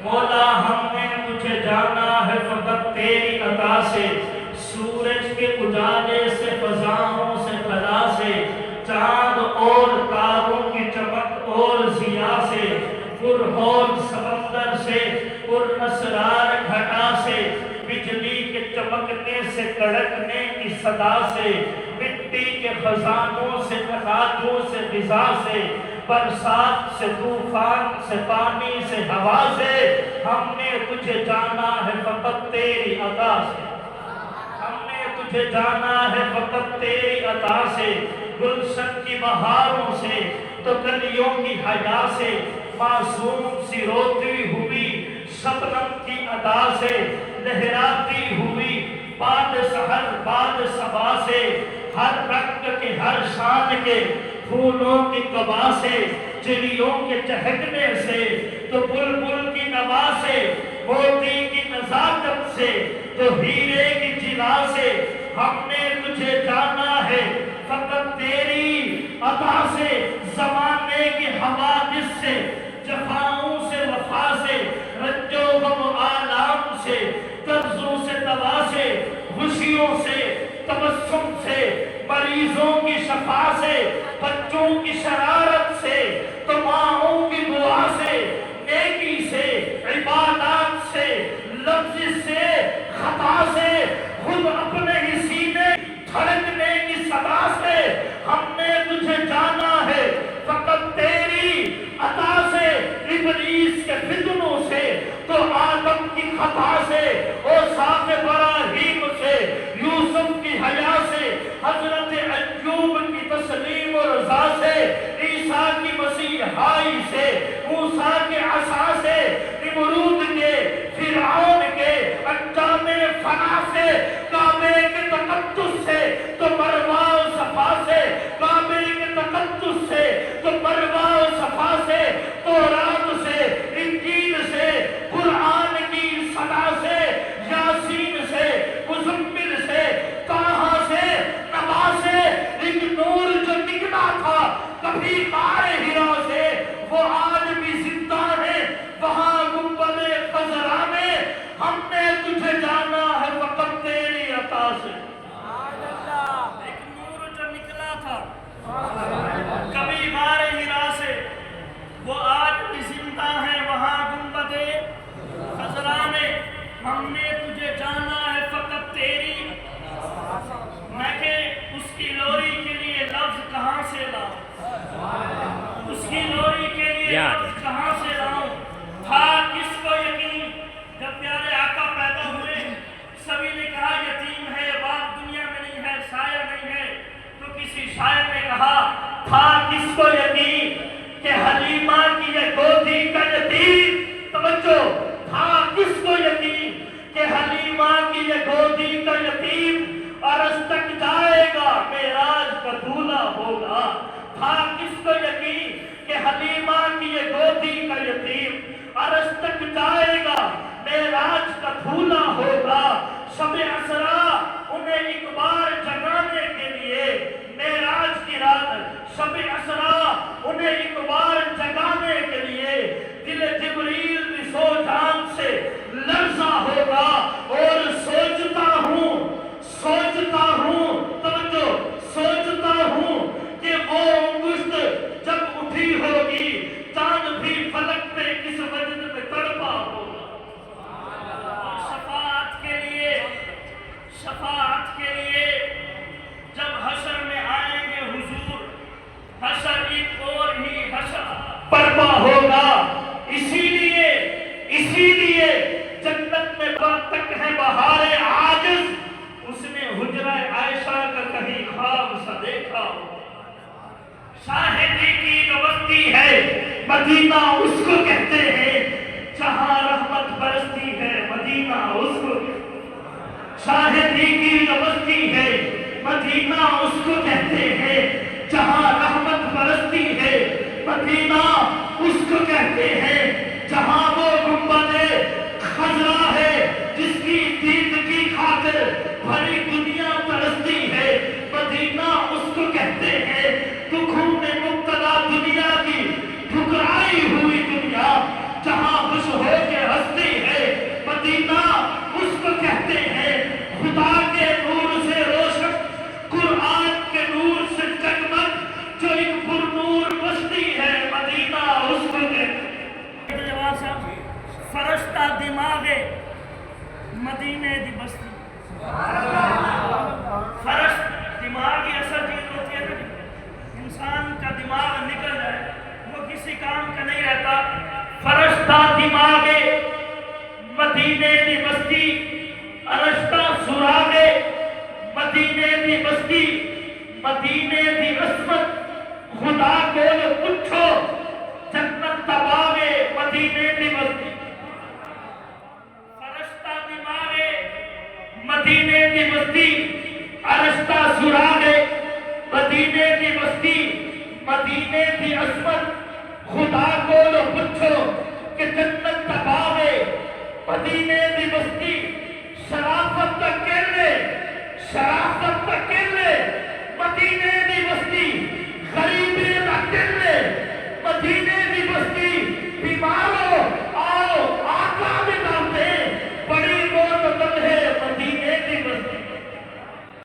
مولا ہم نے تجھے جانا ہے فقط تیری عطا سے، سورج کے اجالے سے، فضاؤں سے، خلا سے، چاند اور تاروں کی چمک اور ضیاء سے، پرہول سمندر سے، پر اسرار گھٹا سے، بجلی کے چمکنے سے، کڑکنے کی صدا سے، مٹی کے خزانوں سے، تخاطوں سے، غذا سے، برسات سے، طوفان سے، پانی سے، ہوا سے، ہم نے تجھے جانا ہے فقط تیری عطا سے، ہم نے تجھے جانا ہے فقط تیری عطا سے، گلشن کی بہاروں سے، تو کلیوں کی حیا سے، معصوم سی روتی ہوئی شبنم کی ادا سے، لہراتی ہوئی باد سحر باد صبا سے، ہر رنگ کے ہر شان کے پھولوں کی قبا سے، چڑیوں کے چہکنے سے، تو بلبل کی نوا سے، موتی کی نزاکت سے، تو ہیرے کی جلا سے، ہم نے تجھے جانا ہے فقط تیری عطا سے، زمانے کی حوادث سے، جفاؤں سے، وفا سے، رنج و غم و آلام سے، قرضوں سے، دوا سے، خوشیوں سے، تبسم سے، مریضوں کی شفا سے، بچوں کی شرارت سے، تو ماؤں کی دعا سے، نیکی سے، عبادات سے، لفظ سے، خطا سے، خود اپنے ہی سینے دھڑکنے کی صدا سے، ہم نے تجھے جانا ہے فقط تیری عطا سے، ابلیس کے فتنوں سے، تو آدم کی خطا سے، اوصاف ابراہیم سے، یوسف کی حیا سے، حضرت ایوب کی تسلیم و رضا سے، عیسیٰ کی مسیحائی سے، موسیٰ کے عصا سے، نمرود کے، فرعون کے انجام فنا سے، کعبے کے تقدس سے، تو مروہ و صفا سے، کعبے کے تقدس سے، تو مروہ و صفا سے، تورات سے، انجیل سے، قرآن کی صدا سے، یاسین سے، مزمل سے، طٰہٰ سے، نبا سے، ایک نور جو نکلا تھا کبھی غار حرا سے، وہ آج بھی زندہ ہے وہاں گنبد خضرا میں، ہم نے تجھے جانا ہے فقط تیری عطا سے، ایک نور جو نکلا تھا کبھی غار حرا سے، وہ آج بھی زندہ ہے وہاں گنبد خضرا میں، ہم نے تجھے جانا ہے فقط تیری، میں کہ اس کی لوری کے لیے لفظ کہاں سے لاؤں، اس کی لوری کے لیے لفظ کہاں سے لاؤں، تھا کس کو یقین جب پیارے آقا پیدا ہوئے، سبھی نے کہا یتیم ہے، باپ دنیا میں نہیں ہے، سایہ نہیں ہے، تو کسی شاعر نے کہا تھا کس کو یقین کہ حلیمہ کی یہ گودی کا یتیم، توجہ، تھا کس کو یقین کہ حلیمہ کی یہ گودی کا یتیم عرش تک جائے گا معراج کا دولہا ہوگا، تھا کس کو یقین کہ حلیمہ کی یہ گودی کا یتیم عرش تک جائے گا معراج کا دولہا ہوگا، شب اسرا انہیں ایک بار جگانے کے لیے، معراج کی رات شب اسرا انہیں ایک بار جگانے کے لیے، دل جبریل بھی سو جان سے لرزا ہوگا، اور سوچتا ہوں توجہ، سوچتا ہوں کہ وہ انگشت جب اٹھی ہوگی چاند بھی فلک پہ کس وجد میں تڑپا ہوگا، اور شفاعت کے لیے جب حشر میں آئیں گے حضور، حشر ایک اور ہی حشر برپا ہوگا، اسی لیے جنت میں وقت تک ہے بہار عاجز، اس نے حجرہ عائشہ کا کہیں خواب سا دیکھا ہوگا، شاہدی کی جو بستی ہے مدینہ اس کو کہتے ہیں، جہاں رحمت برستی ہے مدینہ اس کو، شاہدی کی جو بستی ہے مدینہ اس کو کہتے ہیں، جہاں رحمت برستی ہے مدینہ اس کو کہتے ہیں، جہاں وہ گنبد خضرا ہے جس کی دید کی خاطر بھری دنیا ترستی ہے، مدینہ اس کو کہتے ہیں، دکھوں میں مبتلا دنیا کی ٹھکرائی ہوئی دنیا، جہاں خوش ہو کے فرشتہ دماغ مدینے دی بستی فرشت دماغ ہی اصل چیز ہوتی ہے نا، انسان کا دماغ نکل جائے وہ کسی کام کا نہیں رہتا. فرشتہ دماغ مدینے دی بستی فرشتہ سراغ مدینے دی بستی مدینے دی عصمت خدا کو پوچھو جنت تباوے مدینے دی بستی. فرشتہ دماغ مدینے دی بستی فرشتہ سراغ مدینے دی بستی مدینے دی عصمت خدا کو پوچھو کہ جنت تباوے مدینے دی بستی. شرافت کا کہنے شرافت